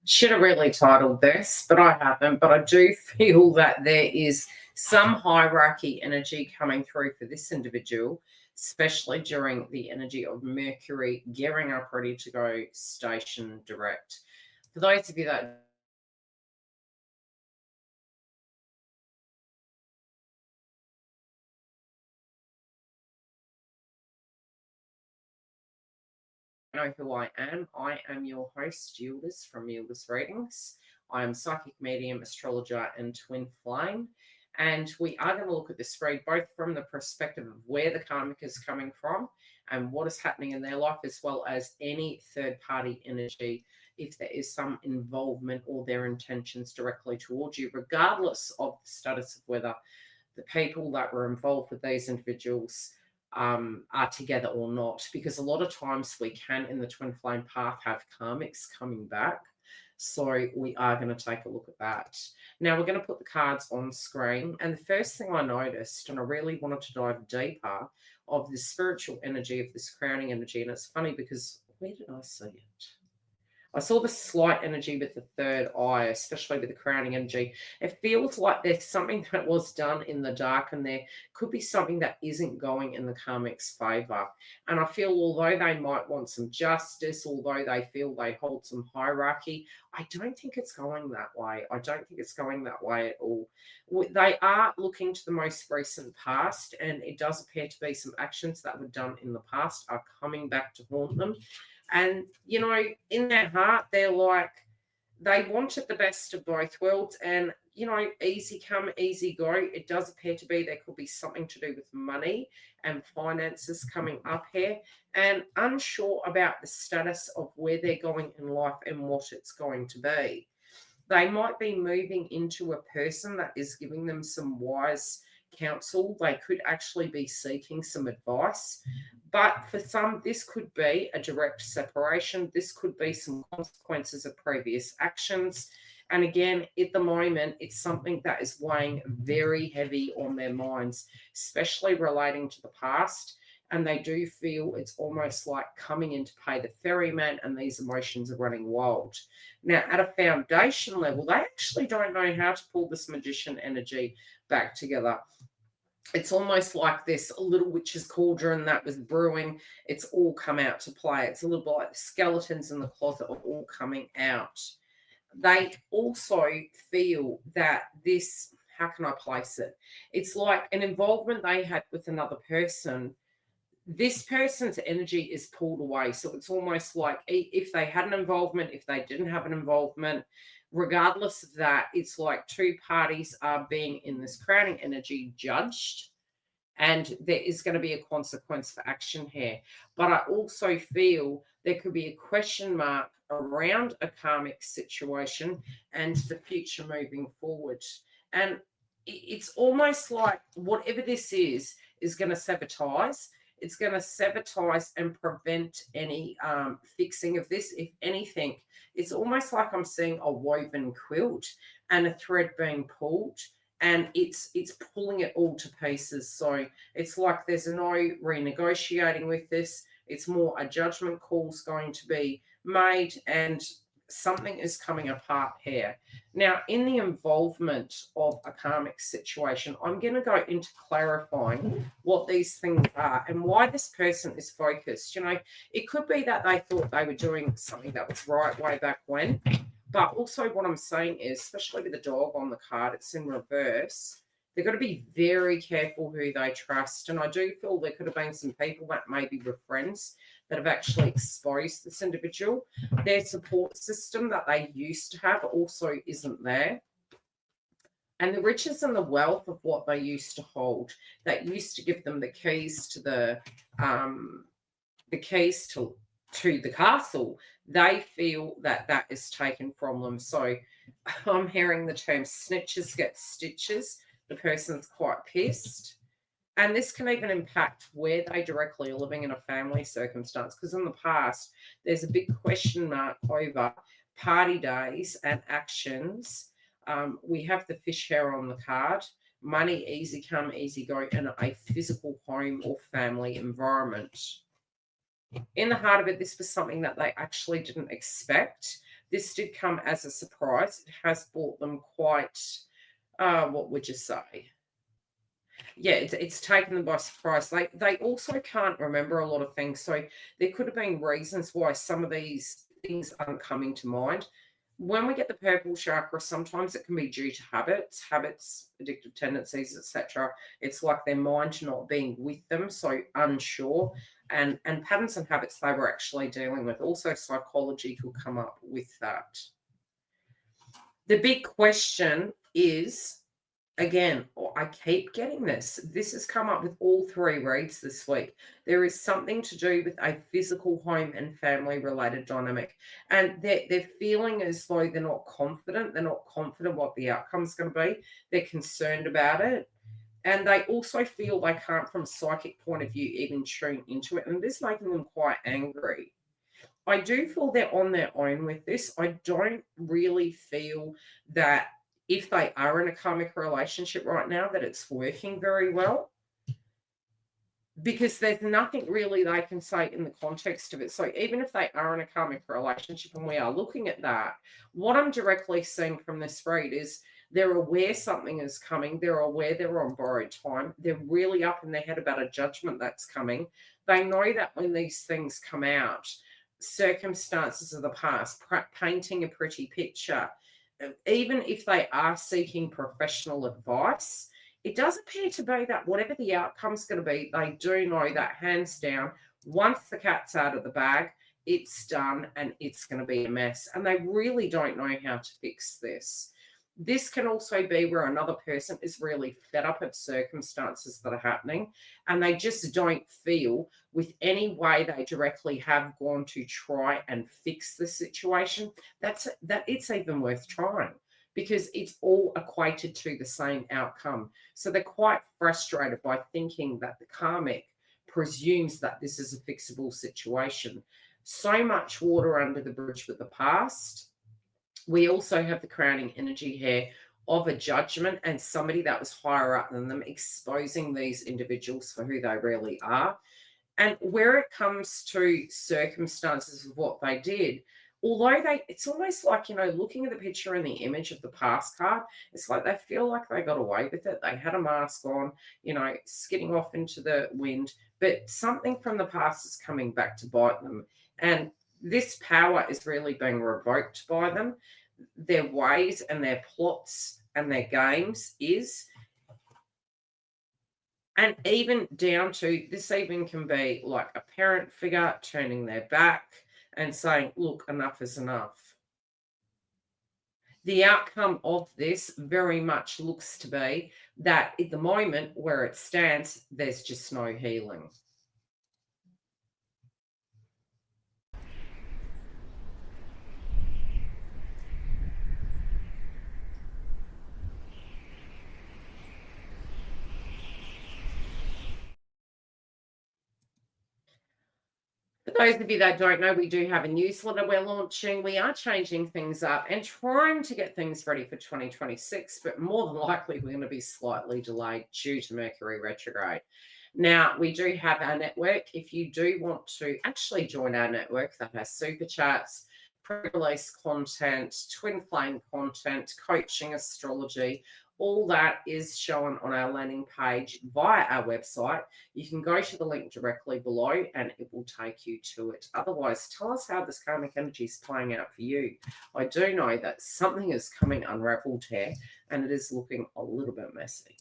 Should have really titled this, but I haven't. But I do feel that there is some hierarchy energy coming through for this individual, especially during the energy of Mercury gearing up, ready to go station direct. For those of you that know who I am your host, Yildiz from Yildiz Readings. I am psychic medium, astrologer, and twin flame. And we are going to look at this read both from the perspective of where the karmic is coming from and what is happening in their life, as well as any third party energy, if there is some involvement or their intentions directly towards you, regardless of the status of whether the people that were involved with these individuals are together or not, because a lot of times we can in the twin flame path have karmics coming back. So we are going to take a look at that. Now we're going to put the cards on screen, and the first thing I noticed, and I really wanted to dive deeper, of the spiritual energy of this crowning energy. And it's funny because where did I see it? I saw the slight energy with the third eye, especially with the crowning energy. It feels like there's something that was done in the dark, and there could be something that isn't going in the karmic's favor. And I feel although they might want some justice, although they feel they hold some hierarchy, I don't think it's going that way. I don't think it's going that way at all. They are looking to the most recent past, and it does appear to be some actions that were done in the past are coming back to haunt them. And, in their heart, they're like, they wanted the best of both worlds. And, easy come, easy go. It does appear to be there could be something to do with money and finances coming up here, and unsure about the status of where they're going in life and what it's going to be. They might be moving into a person that is giving them some wise counsel. They could actually be seeking some advice. But for some, this could be a direct separation. This could be some consequences of previous actions. And again, at the moment, it's something that is weighing very heavy on their minds, especially relating to the past. And they do feel it's almost like coming in to pay the ferryman, and these emotions are running wild. Now, at a foundation level, they actually don't know how to pull this magician energy back together. It's almost like this little witch's cauldron that was brewing. It's all come out to play. It's a little bit like the skeletons in the closet are all coming out. They also feel that this, how can I place it? It's like an involvement they had with another person. This person's energy is pulled away. So it's almost like if they had an involvement, if they didn't have an involvement, regardless of that, it's like two parties are being in this crowning energy judged, and there is going to be a consequence for action here. But I also feel there could be a question mark around a karmic situation and the future moving forward. And it's almost like whatever this is going to sabotage. It's going to sabotage and prevent any fixing of this. If anything, it's almost like I'm seeing a woven quilt and a thread being pulled, and it's pulling it all to pieces. So it's like there's no renegotiating with this. It's more a judgment call's going to be made, and something is coming apart here. Now, in the involvement of a karmic situation, I'm going to go into clarifying what these things are and why this person is focused. It could be that they thought they were doing something that was right way back when. But also what I'm saying is, especially with the dog on the card, it's in reverse. They've got to be very careful who they trust. And I do feel there could have been some people that maybe were friends that have actually exposed this individual. Their support system that they used to have also isn't there. And the riches and the wealth of what they used to hold, that used to give them the keys to the the castle, they feel that that is taken from them. So I'm hearing the term snitches get stitches. The person's quite pissed. And this can even impact where they directly are living in a family circumstance, because in the past, there's a big question mark over party days and actions. We have the fish hair on the card, money, easy come, easy go, and a physical home or family environment. In the heart of it, this was something that they actually didn't expect. this did come as a surprise. It has brought them quite, what would you say? Yeah, it's taken them by surprise. They also can't remember a lot of things, so there could have been reasons why some of these things aren't coming to mind. When we get the purple chakra, sometimes it can be due to habits, addictive tendencies, etc. It's like their mind not being with them, so unsure, and patterns and habits they were actually dealing with. Also, psychology could come up with that. The big question is, again, I keep getting this. This has come up with all three reads this week. There is something to do with a physical home and family related dynamic. And they're feeling as though they're not confident. They're not confident what the outcome's going to be. They're concerned about it. And they also feel they can't, from a psychic point of view, even tune into it. And this is making them quite angry. I do feel they're on their own with this. I don't really feel that if they are in a karmic relationship right now, that it's working very well, because there's nothing really they can say in the context of it. So even if they are in a karmic relationship and we are looking at that, what I'm directly seeing from this read is they're aware something is coming. They're aware they're on borrowed time. They're really up in their head about a judgment that's coming. They know that when these things come out, circumstances of the past, painting a pretty picture, even if they are seeking professional advice, it does appear to be that whatever the outcome's going to be, they do know that hands down, once the cat's out of the bag, it's done and it's going to be a mess. And they really don't know how to fix this. This can also be where another person is really fed up of circumstances that are happening and they just don't feel with any way they directly have gone to try and fix the situation, that it's even worth trying, because it's all equated to the same outcome. So they're quite frustrated by thinking that the karmic presumes that this is a fixable situation. So much water under the bridge with the past. We also have the crowning energy here of a judgment and somebody that was higher up than them exposing these individuals for who they really are. And where it comes to circumstances of what they did, although it's almost like, looking at the picture and the image of the past card, it's like they feel like they got away with it. They had a mask on, skidding off into the wind, but something from the past is coming back to bite them. And this power is really being revoked by them. Their ways and their plots and their games is, and even down to this, even can be like a parent figure turning their back and saying, look, enough is enough. The outcome of this very much looks to be that at the moment where it stands, there's just no healing. For those of you that don't know, we do have a newsletter we're launching. We are changing things up and trying to get things ready for 2026, but more than likely we're going to be slightly delayed due to Mercury retrograde. Now, we do have our network. If you do want to actually join our network that has super chats, pre-release content, twin flame content, coaching, astrology, all that is shown on our landing page via our website. You can go to the link directly below and it will take you to it. Otherwise, tell us how this karmic energy is playing out for you. I do know that something is coming unraveled here and it is looking a little bit messy.